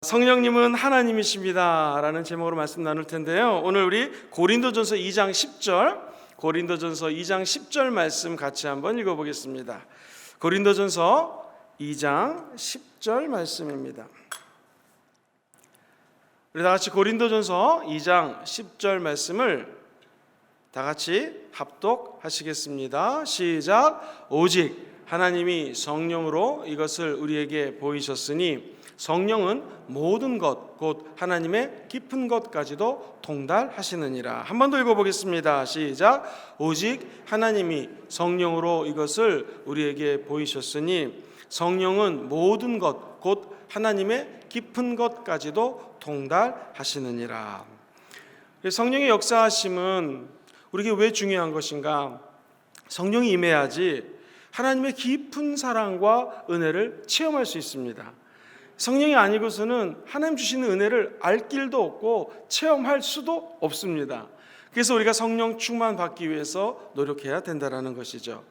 성령님은 하나님이십니다 라는 제목으로 말씀 나눌 텐데요, 오늘 우리 고린도전서 2장 10절 말씀 같이 한번 읽어보겠습니다. 고린도전서 2장 10절 말씀입니다. 우리 다 같이 고린도전서 2장 10절 말씀을 다 같이 합독하시겠습니다. 시작. 오직 하나님이 성령으로 이것을 우리에게 보이셨으니 성령은 모든 것 곧 하나님의 깊은 것까지도 통달하시느니라. 한 번 더 읽어보겠습니다. 시작. 오직 하나님이 성령으로 이것을 우리에게 보이셨으니 성령은 모든 것 곧 하나님의 깊은 것까지도 통달하시느니라. 성령의 역사하심은 우리에게 왜 중요한 것인가? 성령이 임해야지 하나님의 깊은 사랑과 은혜를 체험할 수 있습니다. 성령이 아니고서는 하나님 주시는 은혜를 알 길도 없고 체험할 수도 없습니다. 그래서 우리가 성령 충만 받기 위해서 노력해야 된다는 것이죠.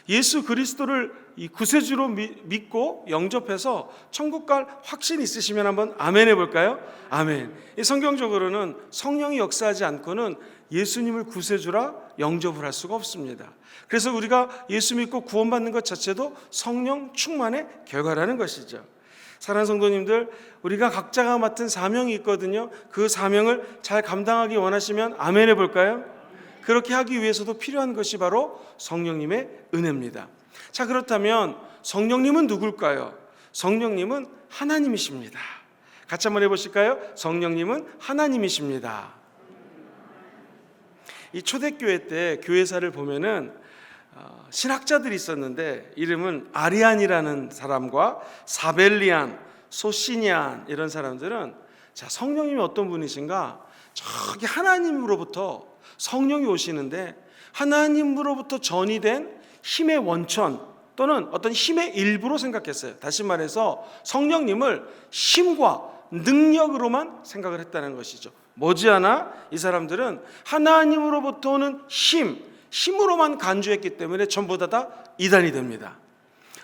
예수 그리스도를 이 구세주로 믿고 영접해서 천국 갈 확신 있으시면 한번 아멘 해볼까요? 아멘. 성경적으로는 성령이 역사하지 않고는 예수님을 구세주라 영접을 할 수가 없습니다. 그래서 우리가 예수 믿고 구원받는 것 자체도 성령 충만의 결과라는 것이죠. 사랑하는 성도님들, 우리가 각자가 맡은 사명이 있거든요. 그 사명을 잘 감당하기 원하시면 아멘 해볼까요? 그렇게 하기 위해서도 필요한 것이 바로 성령님의 은혜입니다. 자, 그렇다면 성령님은 누굴까요? 성령님은 하나님이십니다. 같이 한번 해보실까요? 성령님은 하나님이십니다. 이 초대교회 때 교회사를 보면은 신학자들이 있었는데 이름은 아리안이라는 사람과 사벨리안, 소시니안 이런 사람들은 자, 성령님이 어떤 분이신가? 저기 하나님으로부터 성령이 오시는데 하나님으로부터 전이된 힘의 원천 또는 어떤 힘의 일부로 생각했어요. 다시 말해서 성령님을 힘과 능력으로만 생각을 했다는 것이죠. 머지않아 이 사람들은 하나님으로부터 오는 힘으로만 간주했기 때문에 전부 다 이단이 됩니다.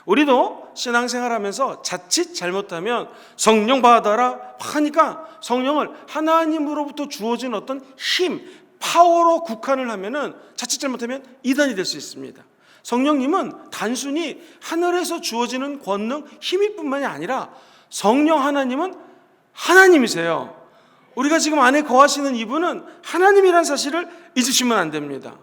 우리도 신앙생활하면서 자칫 잘못하면 성령 받아라 하니까 성령을 하나님으로부터 주어진 어떤 힘, 파워로 국한을 하면은 자칫 잘못하면 이단이 될 수 있습니다. 성령님은 단순히 하늘에서 주어지는 권능, 힘일 뿐만이 아니라 성령 하나님은 하나님이세요. 우리가 지금 안에 거하시는 이분은 하나님이라는 사실을 잊으시면 안 됩니다.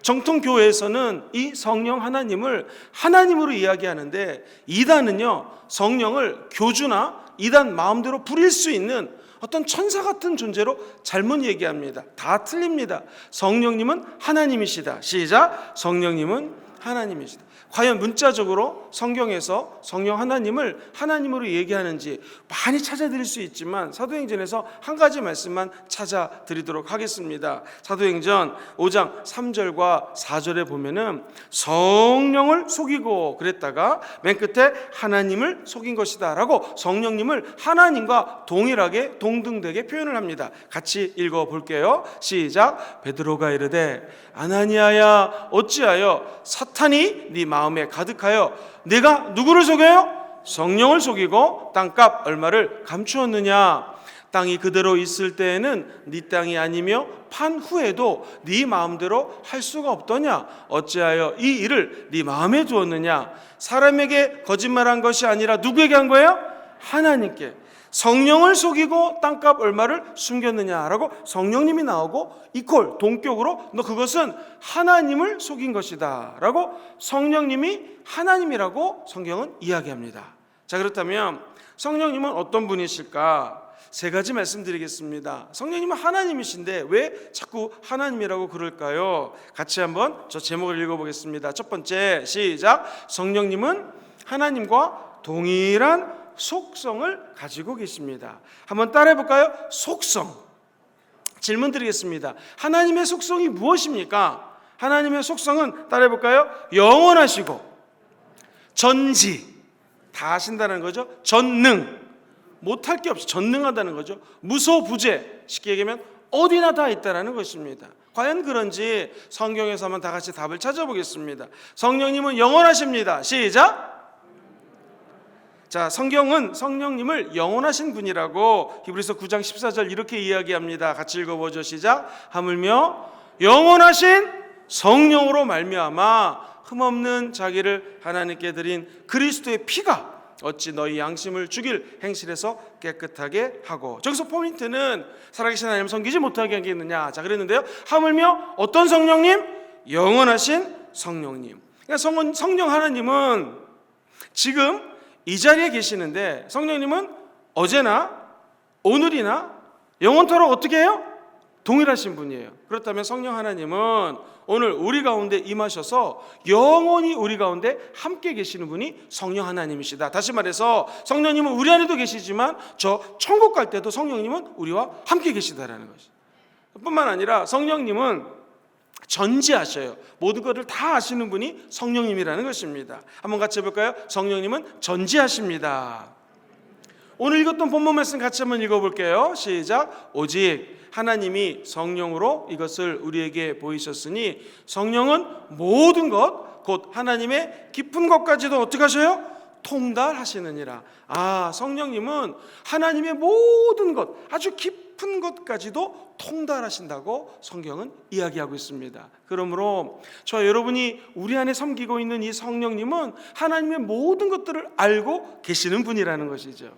정통 교회에서는 이 성령 하나님을 하나님으로 이야기하는데 이단은요, 성령을 교주나 이단 마음대로 부릴 수 있는 어떤 천사 같은 존재로 잘못 얘기합니다. 다 틀립니다. 성령님은 하나님이시다. 시작. 성령님은 하나님이시다. 과연 문자적으로 성경에서 성령 하나님을 하나님으로 얘기하는지 많이 찾아드릴 수 있지만 사도행전에서 한 가지 말씀만 찾아드리도록 하겠습니다. 사도행전 5장 3절과 4절에 보면은 성령을 속이고 그랬다가 맨 끝에 하나님을 속인 것이다 라고 성령님을 하나님과 동일하게 동등되게 표현을 합니다. 같이 읽어볼게요. 시작. 베드로가 이르되 아나니아야 어찌하여 사탄이 네 마음에 가득하여 내가 누구를 속여요? 성령을 속이고 땅값 얼마를 감추었느냐? 땅이 그대로 있을 때에는 네 땅이 아니며 판 후에도 네 마음대로 할 수가 없더냐? 어찌하여 이 일을 네 마음에 두었느냐? 사람에게 거짓말한 것이 아니라 누구에게 한 거예요? 하나님께. 성령을 속이고 땅값 얼마를 숨겼느냐라고 성령님이 나오고 이퀄 동격으로 너 그것은 하나님을 속인 것이다 라고 성령님이 하나님이라고 성경은 이야기합니다. 자, 그렇다면 성령님은 어떤 분이실까? 세 가지 말씀드리겠습니다. 성령님은 하나님이신데 왜 자꾸 하나님이라고 그럴까요? 같이 한번 저 제목을 읽어보겠습니다. 첫 번째, 시작. 성령님은 하나님과 동일한 속성을 가지고 계십니다. 한번 따라해 볼까요? 속성. 질문 드리겠습니다. 하나님의 속성이 무엇입니까? 하나님의 속성은 따라해 볼까요? 영원하시고 전지 다 하신다는 거죠. 전능 못할 게 없이 전능하다는 거죠. 무소부재 쉽게 얘기하면 어디나 다 있다는 것입니다. 과연 그런지 성경에서 한번 다 같이 답을 찾아보겠습니다. 성령님은 영원하십니다. 시작. 자, 성경은 성령님을 영원하신 분이라고 히브리서 9장 14절 이렇게 이야기합니다. 같이 읽어보죠. 시작. 하물며 영원하신 성령으로 말미암아 흠없는 자기를 하나님께 드린 그리스도의 피가 어찌 너희 양심을 죽일 행실에서 깨끗하게 하고. 저기서 포인트는 살아계신 하나님 섬기지 못하게 하겠느냐. 자, 그랬는데요. 하물며 어떤 성령님? 영원하신 성령님. 그러니까 성령 하나님은 지금 이 자리에 계시는데, 성령님은 어제나 오늘이나 영원토록 어떻게 해요? 동일하신 분이에요. 그렇다면 성령 하나님은 오늘 우리 가운데 임하셔서 영원히 우리 가운데 함께 계시는 분이 성령 하나님이시다. 다시 말해서 성령님은 우리 안에도 계시지만 저 천국 갈 때도 성령님은 우리와 함께 계시다라는 것이죠. 뿐만 아니라 성령님은 전지하셔요. 모든 것을 다 아시는 분이 성령님이라는 것입니다. 한번 같이 해볼까요? 성령님은 전지하십니다. 오늘 읽었던 본문 말씀 같이 한번 읽어볼게요. 시작. 오직 하나님이 성령으로 이것을 우리에게 보이셨으니 성령은 모든 것 곧 하나님의 깊은 것까지도 어떻게 하셔요? 통달하시느니라. 아, 성령님은 하나님의 모든 것, 아주 깊은 것까지도 통달하신다고 성경은 이야기하고 있습니다. 그러므로 저와 여러분이 우리 안에 섬기고 있는 이 성령님은 하나님의 모든 것들을 알고 계시는 분이라는 것이죠.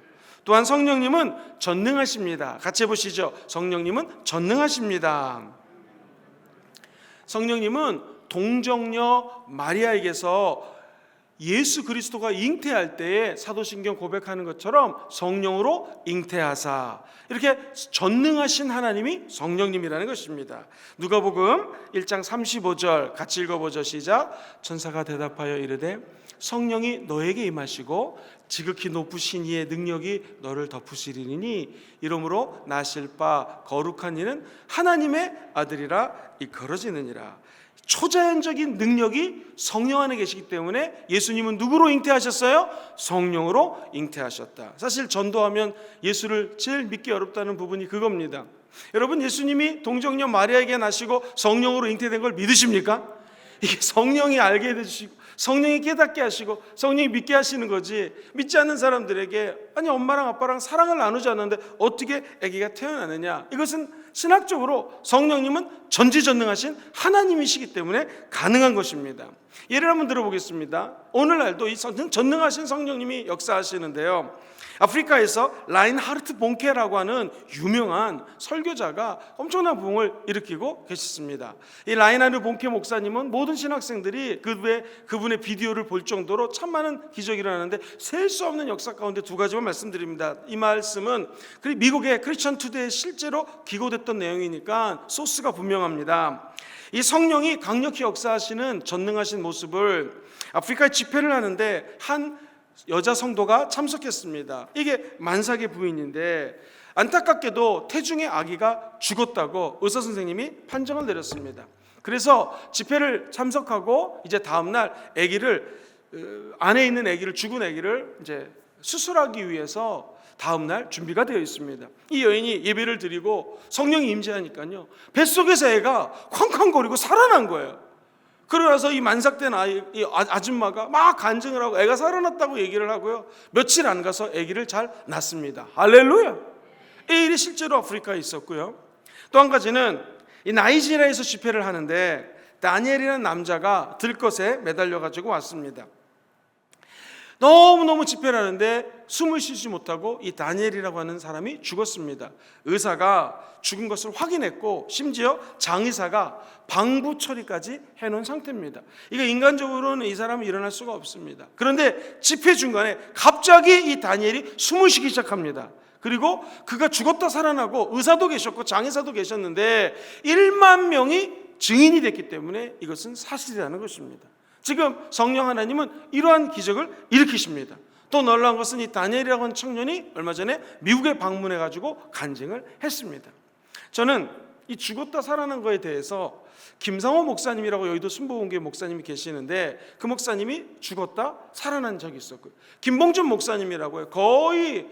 또한 성령님은 전능하십니다. 같이 해보시죠. 성령님은 전능하십니다. 성령님은 동정녀 마리아에게서 예수 그리스도가 잉태할 때에 사도신경 고백하는 것처럼 성령으로 잉태하사, 이렇게 전능하신 하나님이 성령님이라는 것입니다. 누가복음 1장 35절 같이 읽어보죠. 시작. 천사가 대답하여 이르되 성령이 너에게 임하시고 지극히 높으신 이의 능력이 너를 덮으시리니 이러므로 나실 바 거룩한 이는 하나님의 아들이라 일컬어지느니라. 초자연적인 능력이 성령 안에 계시기 때문에 예수님은 누구로 잉태하셨어요? 성령으로 잉태하셨다. 사실 전도하면 예수를 제일 믿기 어렵다는 부분이 그겁니다. 여러분, 예수님이 동정녀 마리아에게 나시고 성령으로 잉태된 걸 믿으십니까? 이게 성령이 알게 해주시고 성령이 깨닫게 하시고 성령이 믿게 하시는 거지, 믿지 않는 사람들에게 아니 엄마랑 아빠랑 사랑을 나누지 않는데 어떻게 아기가 태어나느냐, 이것은 신학적으로 성령님은 전지전능하신 하나님이시기 때문에 가능한 것입니다. 예를 한번 들어보겠습니다. 오늘날도 이 전능하신 성령님이 역사하시는데요, 아프리카에서 라인하르트 본케라고 하는 유명한 설교자가 엄청난 부흥을 일으키고 계셨습니다. 이 라인하르트 본케 목사님은 모든 신학생들이 그분의 비디오를 볼 정도로 참 많은 기적이 일어나는데 셀 수 없는 역사 가운데 두 가지만 말씀드립니다. 이 말씀은 미국의 크리스천 투데이에 실제로 기고됐던 내용이니까 소스가 분명합니다. 이 성령이 강력히 역사하시는 전능하신 모습을 아프리카에 집회를 하는데 한 여자 성도가 참석했습니다. 이게 만삭의 부인인데 안타깝게도 태중의 아기가 죽었다고 의사 선생님이 판정을 내렸습니다. 그래서 집회를 참석하고 이제 다음 날 안에 있는 아기를, 죽은 아기를 이제 수술하기 위해서 다음 날 준비가 되어 있습니다. 이 여인이 예배를 드리고 성령이 임재하니까요, 뱃속에서 애가 쾅쾅거리고 살아난 거예요. 그러고 나서 이 만삭된 이 아줌마가 막 간증을 하고 애가 살아났다고 얘기를 하고요, 며칠 안 가서 아기를 잘 낳습니다. 할렐루야. 이 일이 실제로 아프리카에 있었고요. 또 한 가지는 이 나이지리아에서 집회를 하는데 다니엘이라는 남자가 들것에 매달려 가지고 왔습니다. 너무너무 집회를 하는데 숨을 쉬지 못하고 이 다니엘이라고 하는 사람이 죽었습니다. 의사가 죽은 것을 확인했고 심지어 장의사가 방부 처리까지 해놓은 상태입니다. 이거 인간적으로는 이 사람은 일어날 수가 없습니다. 그런데 집회 중간에 갑자기 이 다니엘이 숨을 쉬기 시작합니다. 그리고 그가 죽었다 살아나고 의사도 계셨고 장의사도 계셨는데 1만 명이 증인이 됐기 때문에 이것은 사실이라는 것입니다. 지금 성령 하나님은 이러한 기적을 일으키십니다. 또 놀라운 것은 이 다니엘이라고 하는 청년이 얼마 전에 미국에 방문해 가지고 간증을 했습니다. 저는 이 죽었다 살아난 거에 대해서 김상호 목사님이라고 여의도 순복음교회 목사님이 계시는데 그 목사님이 죽었다 살아난 적이 있었고요. 김봉준 목사님이라고요, 거의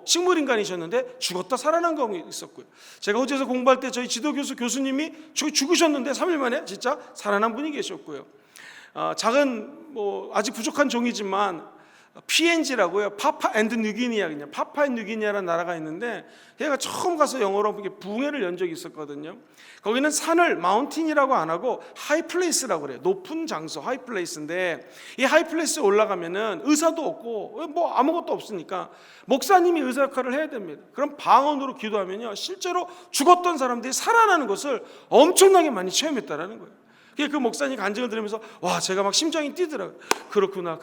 식물인간이셨는데 죽었다 살아난 거 있었고요. 제가 호주에서 공부할 때 저희 지도교수 교수님이 죽으셨는데 3일 만에 진짜 살아난 분이 계셨고요. 작은 아직 부족한 종이지만 PNG라고요. 파파 앤드 뉴기니아, 그냥 파파 앤 뉴기니아라는 나라가 있는데, 걔가 처음 가서 영어로 부흥회를 연 적이 있었거든요. 거기는 산을 마운틴이라고 안 하고 하이플레이스라고 그래요. 높은 장소, 하이플레이스인데, 이 하이플레이스에 올라가면은 의사도 없고 뭐 아무것도 없으니까 목사님이 의사 역할을 해야 됩니다. 그럼 방언으로 기도하면요, 실제로 죽었던 사람들이 살아나는 것을 엄청나게 많이 체험했다라는 거예요. 그 목사님 간증을 들으면서 와, 제가 막 심장이 뛰더라고요. 그렇구나,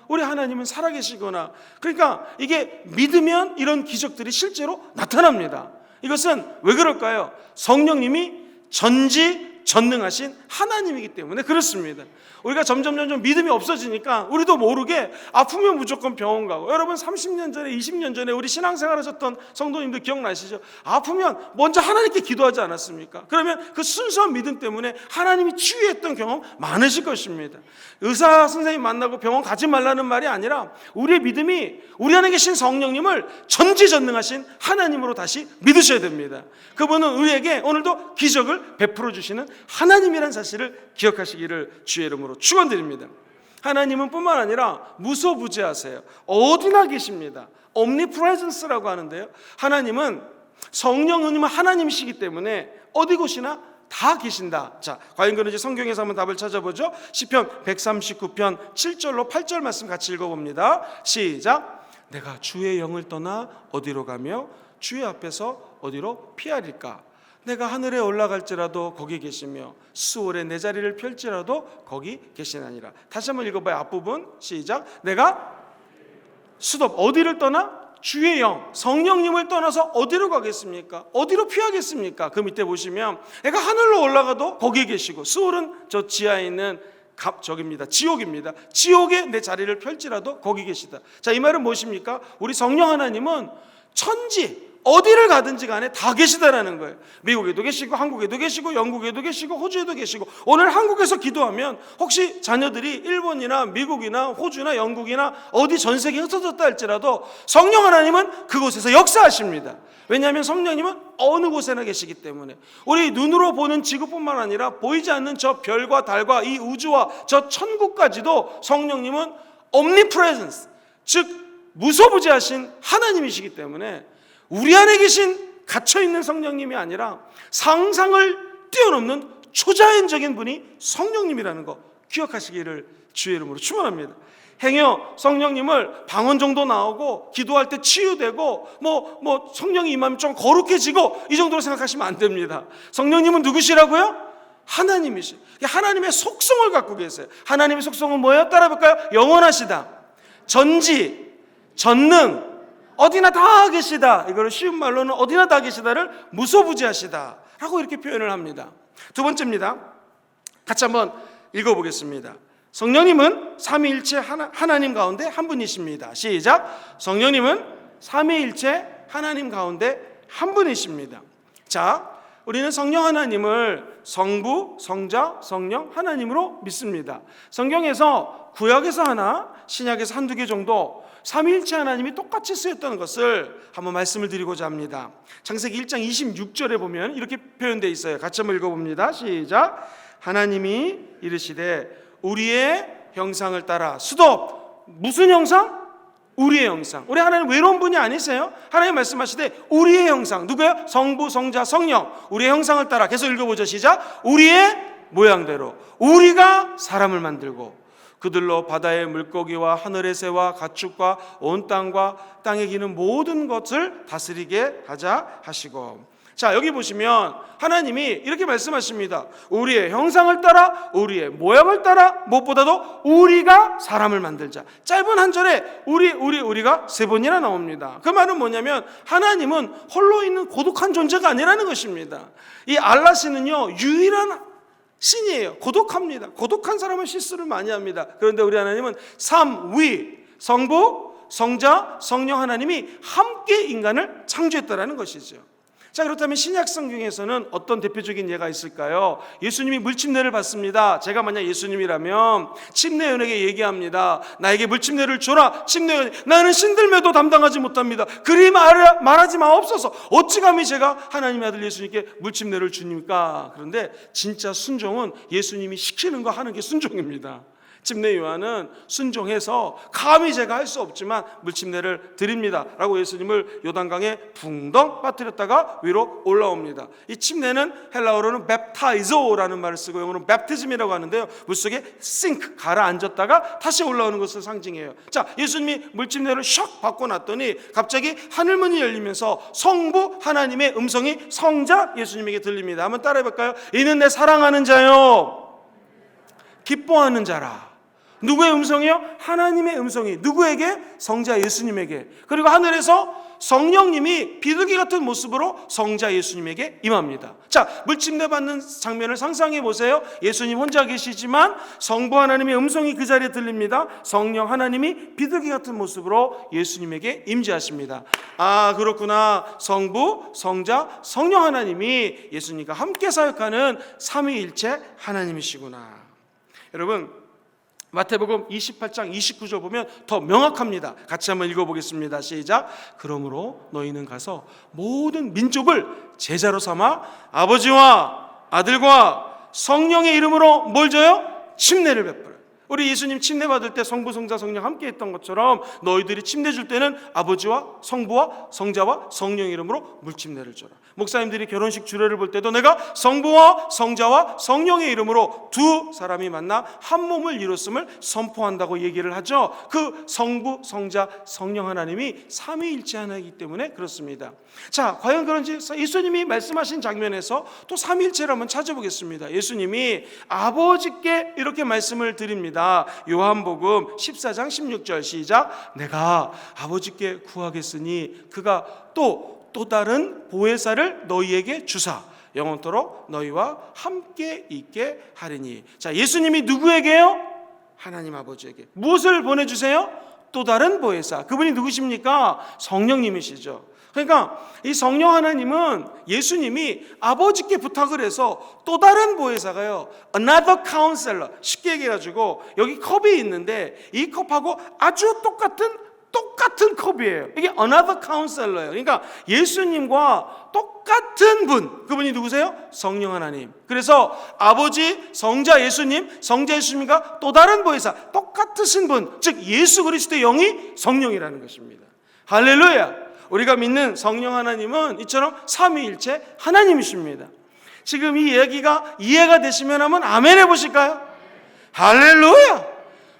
우리 하나님은 살아계시구나. 그러니까 이게 믿으면 이런 기적들이 실제로 나타납니다. 이것은 왜 그럴까요? 성령님이 전지전능하신 하나님이기 때문에 그렇습니다. 우리가 점점 믿음이 없어지니까 우리도 모르게 아프면 무조건 병원 가고, 여러분 30년 전에 20년 전에 우리 신앙생활 하셨던 성도님들 기억나시죠? 아프면 먼저 하나님께 기도하지 않았습니까? 그러면 그 순수한 믿음 때문에 하나님이 치유했던 경험 많으실 것입니다. 의사 선생님 만나고 병원 가지 말라는 말이 아니라 우리의 믿음이 우리 안에 계신 성령님을 전지전능하신 하나님으로 다시 믿으셔야 됩니다. 그분은 우리에게 오늘도 기적을 베풀어 주시는 하나님이라는 사실을 기억하시기를 주의 이름으로 축원드립니다. 하나님은 뿐만 아니라 무소부재하세요. 어디나 계십니다. omnipresence라고 하는데요, 하나님은 성령님은 하나님이시기 때문에 어디 곳이나 다 계신다. 자, 과연 그런지 성경에서 한번 답을 찾아보죠. 시편 139편 7절로 8절 말씀 같이 읽어봅니다. 시작. 내가 주의 영을 떠나 어디로 가며 주의 앞에서 어디로 피하리까? 내가 하늘에 올라갈지라도 거기 계시며 수월에 내 자리를 펼지라도 거기 계시나니라. 다시 한번 읽어봐요. 앞부분 시작. 내가 수도 어디를 떠나? 주의 영, 성령님을 떠나서 어디로 가겠습니까? 어디로 피하겠습니까? 그 밑에 보시면 내가 하늘로 올라가도 거기 계시고, 수월은 저 지하에 있는 저기입니다. 지옥입니다. 지옥에 내 자리를 펼지라도 거기 계시다. 자, 이 말은 무엇입니까? 우리 성령 하나님은 천지 어디를 가든지 간에 다 계시다라는 거예요. 미국에도 계시고, 한국에도 계시고, 영국에도 계시고, 호주에도 계시고. 오늘 한국에서 기도하면 혹시 자녀들이 일본이나 미국이나 호주나 영국이나 어디 전 세계에 흩어졌다 할지라도 성령 하나님은 그곳에서 역사하십니다. 왜냐하면 성령님은 어느 곳에나 계시기 때문에. 우리 눈으로 보는 지구뿐만 아니라 보이지 않는 저 별과 달과 이 우주와 저 천국까지도 성령님은 omnipresence, 즉 무소부재하신 하나님이시기 때문에 우리 안에 계신 갇혀있는 성령님이 아니라 상상을 뛰어넘는 초자연적인 분이 성령님이라는 거 기억하시기를 주의 이름으로 축원합니다. 행여 성령님을 방언 정도 나오고 기도할 때 치유되고 뭐 성령이 임하면 좀 거룩해지고 이 정도로 생각하시면 안 됩니다. 성령님은 누구시라고요? 하나님이시. 하나님의 속성을 갖고 계세요. 하나님의 속성은 뭐예요? 따라해볼까요? 영원하시다, 전지, 전능, 어디나 다 계시다. 이거를 쉬운 말로는 어디나 다 계시다를 무소부재하시다 라고 이렇게 표현을 합니다. 두 번째입니다. 같이 한번 읽어보겠습니다. 성령님은 삼위일체 하나님 가운데 한 분이십니다. 시작. 성령님은 삼위일체 하나님 가운데 한 분이십니다. 자, 우리는 성령 하나님을 성부, 성자, 성령 하나님으로 믿습니다. 성경에서 구약에서 하나, 신약에서 한두 개 정도 삼위일체 하나님이 똑같이 쓰였다는 것을 한번 말씀을 드리고자 합니다. 창세기 1장 26절에 보면 이렇게 표현되어 있어요. 같이 한번 읽어봅니다. 시작. 하나님이 이르시되 우리의 형상을 따라 수도. 무슨 형상? 우리의 형상. 우리 하나님 외로운 분이 아니세요. 하나님 말씀하시되 우리의 형상. 누구예요? 성부, 성자, 성령. 우리의 형상을 따라. 계속 읽어보죠. 시작. 우리의 모양대로 우리가 사람을 만들고 그들로 바다의 물고기와 하늘의 새와 가축과 온 땅과 땅에 기는 모든 것을 다스리게 하자 하시고. 자, 여기 보시면 하나님이 이렇게 말씀하십니다. 우리의 형상을 따라, 우리의 모양을 따라, 무엇보다도 우리가 사람을 만들자. 짧은 한 절에 우리가 세 번이나 나옵니다. 그 말은 뭐냐면 하나님은 홀로 있는 고독한 존재가 아니라는 것입니다. 이 알라시는요, 유일한 신이에요. 고독합니다. 고독한 사람은 실수를 많이 합니다. 그런데 우리 하나님은 삼위, 성부, 성자, 성령 하나님이 함께 인간을 창조했다라는 것이죠. 자, 그렇다면 신약 성경에서는 어떤 대표적인 예가 있을까요? 예수님이 물침례를 받습니다. 제가 만약 예수님이라면 침례요원에게 얘기합니다. 나에게 물침례를 줘라. 침례요원, 나는 신들매도 담당하지 못합니다. 그리 말하지 마옵소서. 어찌 감히 제가 하나님의 아들 예수님께 물침례를 주니까. 그런데 진짜 순종은 예수님이 시키는 거 하는 게 순종입니다. 침례 요한은 순종해서 감히 제가 할 수 없지만 물침례를 드립니다 라고 예수님을 요단강에 붕덩 빠뜨렸다가 위로 올라옵니다. 이 침례는 헬라어로는 웹타이조라는 말을 쓰고 영어로는 웹티즘이라고 하는데요, 물속에 싱크 가라앉았다가 다시 올라오는 것을 상징해요. 자, 예수님이 물침례를 샥 받고 났더니 갑자기 하늘문이 열리면서 성부 하나님의 음성이 성자 예수님에게 들립니다. 한번 따라해볼까요? 이는 내 사랑하는 자요 기뻐하는 자라. 누구의 음성이요? 하나님의 음성이 누구에게? 성자 예수님에게. 그리고 하늘에서 성령님이 비둘기 같은 모습으로 성자 예수님에게 임합니다. 자, 물침례 받는 장면을 상상해 보세요. 예수님 혼자 계시지만 성부 하나님의 음성이 그 자리에 들립니다. 성령 하나님이 비둘기 같은 모습으로 예수님에게 임재하십니다. 아, 그렇구나. 성부, 성자, 성령 하나님이 예수님과 함께 사역하는 삼위일체 하나님이시구나. 여러분, 마태복음 28장 29절 보면 더 명확합니다. 같이 한번 읽어보겠습니다. 시작. 그러므로 너희는 가서 모든 민족을 제자로 삼아 아버지와 아들과 성령의 이름으로 뭘 줘요? 침례를 베풀어요. 우리 예수님 침례 받을 때 성부, 성자, 성령 함께 했던 것처럼 너희들이 침례 줄 때는 아버지와 성부와 성자와 성령 이름으로 물침례를 줘라. 목사님들이 결혼식 주례를 볼 때도 내가 성부와 성자와 성령의 이름으로 두 사람이 만나 한 몸을 이뤘음을 선포한다고 얘기를 하죠. 그 성부, 성자, 성령 하나님이 삼위일체 하나이기 때문에 그렇습니다. 자, 과연 그런지 예수님이 말씀하신 장면에서 또 삼위일체를 한번 찾아보겠습니다. 예수님이 아버지께 이렇게 말씀을 드립니다. 요한복음 14장 16절 시작. 내가 아버지께 구하겠으니 그가 또 다른 보혜사를 너희에게 주사 영원토록 너희와 함께 있게 하리니. 자, 예수님이 누구에게요? 하나님 아버지에게 무엇을 보내주세요? 또 다른 보혜사. 그분이 누구십니까? 성령님이시죠. 그러니까 이 성령 하나님은 예수님이 아버지께 부탁을 해서 또 다른 보혜사가요, another counselor, 쉽게 얘기해가지고 여기 컵이 있는데 이 컵하고 아주 똑같은 컵이에요. 이게 another counselor예요. 그러니까 예수님과 똑같은 분, 그분이 누구세요? 성령 하나님. 그래서 아버지, 성자 예수님과 또 다른 보혜사, 똑같으신 분, 즉 예수 그리스도의 영이 성령이라는 것입니다. 할렐루야. 우리가 믿는 성령 하나님은 이처럼 삼위일체 하나님이십니다. 지금 이 얘기가 이해가 되시면 한번 아멘 해보실까요? 할렐루야.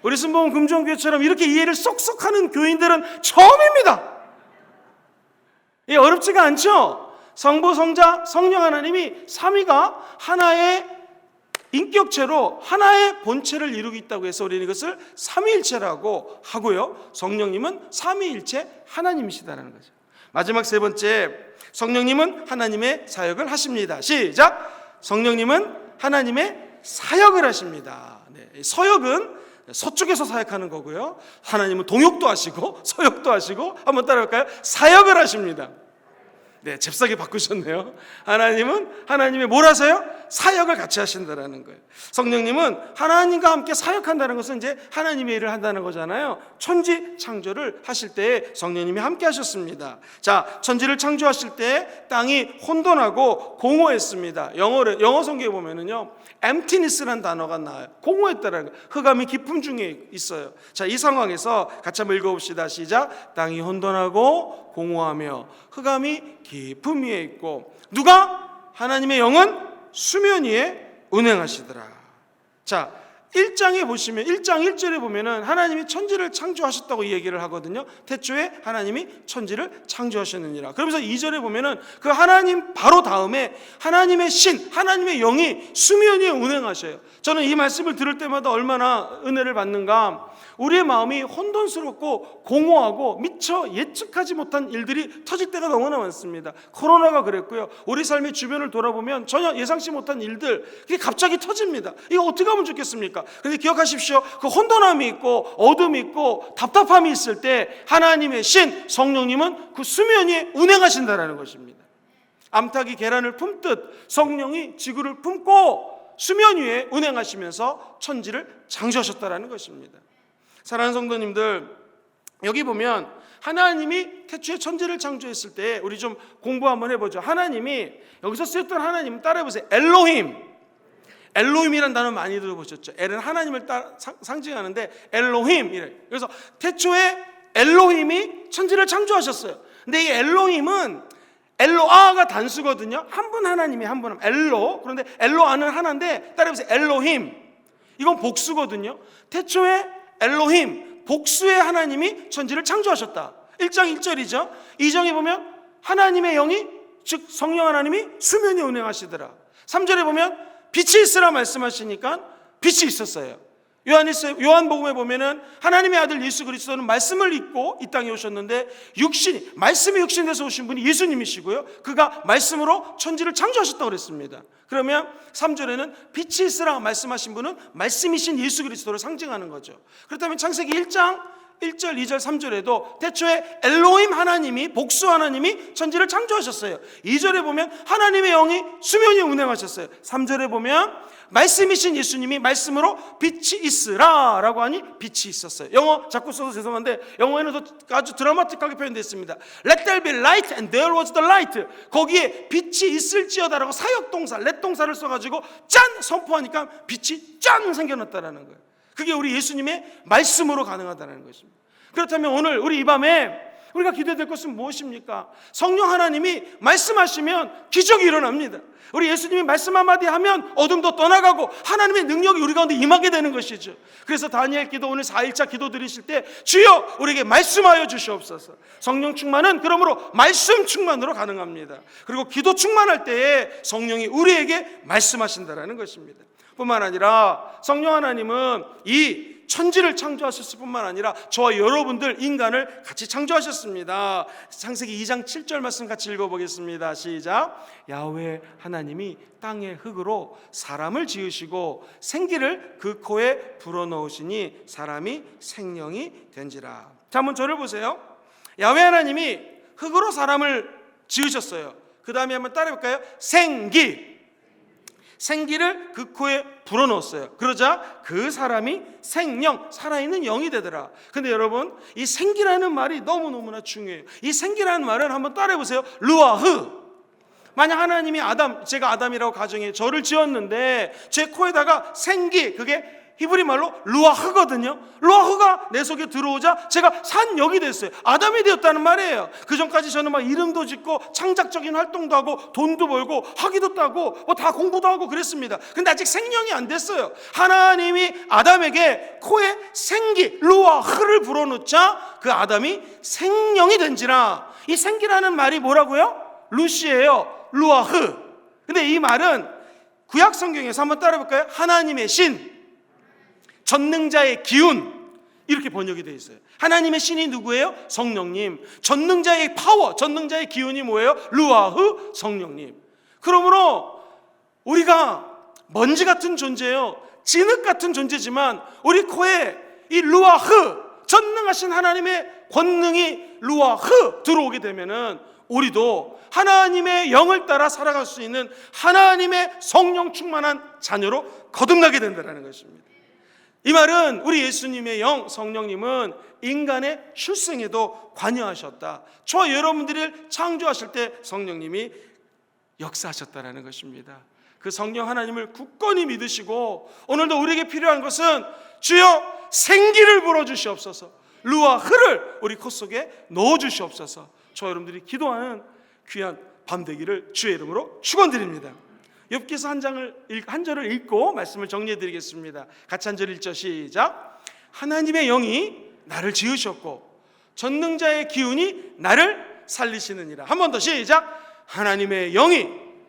우리 순복음 금종교회처럼 이렇게 이해를 쏙쏙 하는 교인들은 처음입니다. 이 어렵지가 않죠? 성부, 성자, 성령 하나님이 삼위가 하나의 인격체로 하나의 본체를 이루고 있다고 해서 우리는 이것을 삼위일체라고 하고요, 성령님은 삼위일체 하나님이시다라는 거죠. 마지막 세 번째, 성령님은 하나님의 사역을 하십니다. 시작. 성령님은 하나님의 사역을 하십니다. 네, 서역은 서쪽에서 사역하는 거고요, 하나님은 동역도 하시고 서역도 하시고, 한번 따라할까요? 사역을 하십니다. 네, 잽싸게 바꾸셨네요. 하나님은 하나님의 뭘 하세요? 사역을 같이 하신다라는 거예요. 성령님은 하나님과 함께 사역한다는 것은 이제 하나님의 일을 한다는 거잖아요. 천지 창조를 하실 때 성령님이 함께 하셨습니다. 자, 천지를 창조하실 때 땅이 혼돈하고 공허했습니다. 영어 성경에 보면은요, emptiness라는 단어가 나와요. 공허했다라는 거예요. 흑암이 깊음 중에 있어요. 자, 이 상황에서 같이 한번 읽어봅시다. 시작. 땅이 혼돈하고 공허하며 흑암이 깊음 위에 있고 누가? 하나님의 영은 수면 위에 운행하시더라. 자, 1장에 보시면 1장 1절에 보면은 하나님이 천지를 창조하셨다고 얘기를 하거든요. 태초에 하나님이 천지를 창조하셨느니라. 그러면서 2절에 보면은 그 하나님 바로 다음에 하나님의 신, 하나님의 영이 수면 위에 운행하셔요. 저는 이 말씀을 들을 때마다 얼마나 은혜를 받는가. 우리의 마음이 혼돈스럽고 공허하고 미처 예측하지 못한 일들이 터질 때가 너무나 많습니다. 코로나가 그랬고요, 우리 삶의 주변을 돌아보면 전혀 예상치 못한 일들, 그게 갑자기 터집니다. 이거 어떻게 하면 좋겠습니까? 그런데 기억하십시오. 그 혼돈함이 있고 어둠이 있고 답답함이 있을 때 하나님의 신 성령님은 그 수면 위에 운행하신다라는 것입니다. 암탉이 계란을 품듯 성령이 지구를 품고 수면 위에 운행하시면서 천지를 창조하셨다라는 것입니다. 사랑하는 성도님들, 여기 보면 하나님이 태초에 천지를 창조했을 때 우리 좀 공부 한번 해보죠. 하나님이 여기서 쓰였던 하나님 따라해보세요. 엘로힘. 엘로힘이라는 단어 많이 들어보셨죠? 엘은 하나님을 상징하는데 엘로힘이래. 그래서 태초에 엘로힘이 천지를 창조하셨어요. 근데 이 엘로힘은 엘로아가 단수거든요. 한 분 하나님이 한 분 엘로. 그런데 엘로아는 하나인데 따라해보세요. 엘로힘. 이건 복수거든요. 태초에 엘로힘, 복수의 하나님이 천지를 창조하셨다. 1장 1절이죠. 2장에 보면 하나님의 영이, 즉 성령 하나님이 수면에 운행하시더라. 3절에 보면 빛이 있으라 말씀하시니까 빛이 있었어요. 요한복음에 보면은 하나님의 아들 예수 그리스도는 말씀을 입고 이 땅에 오셨는데 말씀이 육신돼서 오신 분이 예수님이시고요. 그가 말씀으로 천지를 창조하셨다고 그랬습니다. 그러면 3절에는 빛이 있으라 말씀하신 분은 말씀이신 예수 그리스도를 상징하는 거죠. 그렇다면 창세기 1장 1절, 2절, 3절에도 태초에 엘로힘 하나님이, 복수 하나님이 천지를 창조하셨어요. 2절에 보면 하나님의 영이 수면에 운행하셨어요. 3절에 보면 말씀이신 예수님이 말씀으로 빛이 있으라 라고 하니 빛이 있었어요. 영어 자꾸 써서 죄송한데 영어에는 아주 드라마틱하게 표현되어 있습니다. Let there be light and there was the light. 거기에 빛이 있을지어다라고 사역동사, let 동사를 써가지고 짠! 선포하니까 빛이 짠! 생겨났다라는 거예요. 그게 우리 예수님의 말씀으로 가능하다는 것입니다. 그렇다면 오늘 우리 이 밤에 우리가 기도해야 될 것은 무엇입니까? 성령 하나님이 말씀하시면 기적이 일어납니다. 우리 예수님이 말씀 한마디 하면 어둠도 떠나가고 하나님의 능력이 우리 가운데 임하게 되는 것이죠. 그래서 다니엘 기도 오늘 4일차 기도 드리실 때 주여 우리에게 말씀하여 주시옵소서. 성령 충만은 그러므로 말씀 충만으로 가능합니다. 그리고 기도 충만할 때에 성령이 우리에게 말씀하신다라는 것입니다. 뿐만 아니라 성령 하나님은 이 천지를 창조하셨을 뿐만 아니라 저와 여러분들 인간을 같이 창조하셨습니다. 창세기 2장 7절 말씀 같이 읽어보겠습니다. 시작. 야훼 하나님이 땅의 흙으로 사람을 지으시고 생기를 그 코에 불어넣으시니 사람이 생명이 된지라. 자, 한번 저를 보세요. 야훼 하나님이 흙으로 사람을 지으셨어요. 그 다음에 한번 따라해볼까요? 생기를 그 코에 불어넣었어요. 그러자 그 사람이 생명, 살아있는 영이 되더라. 근데 여러분, 이 생기라는 말이 너무너무나 중요해요. 이 생기라는 말은 한번 따라해보세요. 르와흐. 만약 하나님이 제가 아담이라고 가정해 저를 지었는데 제 코에다가 생기, 그게 히브리 말로 루아흐거든요. 루아흐가 내 속에 들어오자 제가 산 영이 됐어요. 아담이 되었다는 말이에요. 그 전까지 저는 막 이름도 짓고 창작적인 활동도 하고 돈도 벌고 학위도 따고 뭐 다 공부도 하고 그랬습니다. 근데 아직 생명이 안 됐어요. 하나님이 아담에게 코에 생기, 루아흐를 불어넣자 그 아담이 생명이 된지라. 이 생기라는 말이 뭐라고요? 루시예요. 루아흐. 근데 이 말은 구약 성경에서 한번 따라해볼까요? 하나님의 신, 전능자의 기운, 이렇게 번역이 되어 있어요. 하나님의 신이 누구예요? 성령님. 전능자의 파워, 전능자의 기운이 뭐예요? 루아흐, 성령님. 그러므로 우리가 먼지 같은 존재예요. 진흙 같은 존재지만 우리 코에 이 루아흐, 전능하신 하나님의 권능이 루아흐 들어오게 되면은 우리도 하나님의 영을 따라 살아갈 수 있는 하나님의 성령 충만한 자녀로 거듭나게 된다는 것입니다. 이 말은 우리 예수님의 영, 성령님은 인간의 출생에도 관여하셨다. 저와 여러분들을 창조하실 때 성령님이 역사하셨다는 것입니다. 그 성령 하나님을 굳건히 믿으시고 오늘도 우리에게 필요한 것은 주여 생기를 불어주시옵소서, 루아흐를 우리 코 속에 넣어주시옵소서. 저와 여러분들이 기도하는 귀한 밤 되기를 주의 이름으로 축원드립니다. 욥기서 한 절을 읽고 말씀을 정리해 드리겠습니다. 같이 한 절 읽죠. 시작. 하나님의 영이 나를 지으셨고 전능자의 기운이 나를 살리시느니라. 한 번 더 시작. 하나님의 영이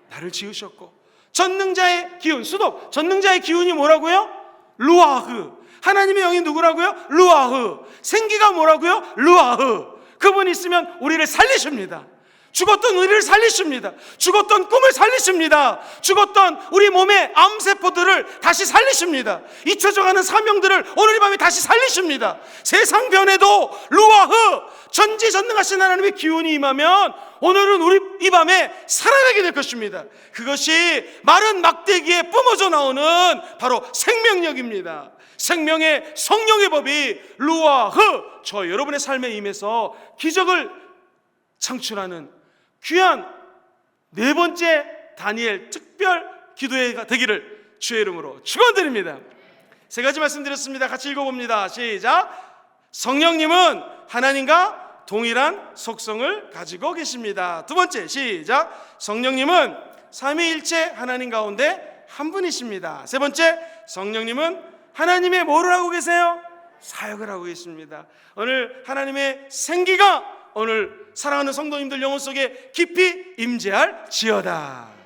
나를 지으셨고 전능자의 기운, 수도 전능자의 기운이 뭐라고요? 루아흐. 하나님의 영이 누구라고요? 루아흐. 생기가 뭐라고요? 루아흐. 그분이 있으면 우리를 살리십니다. 죽었던 우리를 살리십니다. 죽었던 꿈을 살리십니다. 죽었던 우리 몸의 암세포들을 다시 살리십니다. 잊혀져가는 사명들을 오늘 이 밤에 다시 살리십니다. 세상 변해도 루아흐, 전지전능하신 하나님의 기운이 임하면 오늘은 우리 이 밤에 살아나게 될 것입니다. 그것이 마른 막대기에 뿜어져 나오는 바로 생명력입니다. 생명의 성령의 법이 루아흐, 저 여러분의 삶에 임해서 기적을 창출하는 귀한 네 번째 다니엘 특별 기도회가 되기를 주의 이름으로 축원드립니다. 세 가지 말씀드렸습니다. 같이 읽어봅니다. 시작. 성령님은 하나님과 동일한 속성을 가지고 계십니다. 두 번째, 시작. 성령님은 삼위일체 하나님 가운데 한 분이십니다. 세 번째, 성령님은 하나님의 뭐를 하고 계세요? 사역을 하고 계십니다. 오늘 하나님의 생기가 오늘 사랑하는 성도님들 영혼 속에 깊이 임재할 지어다.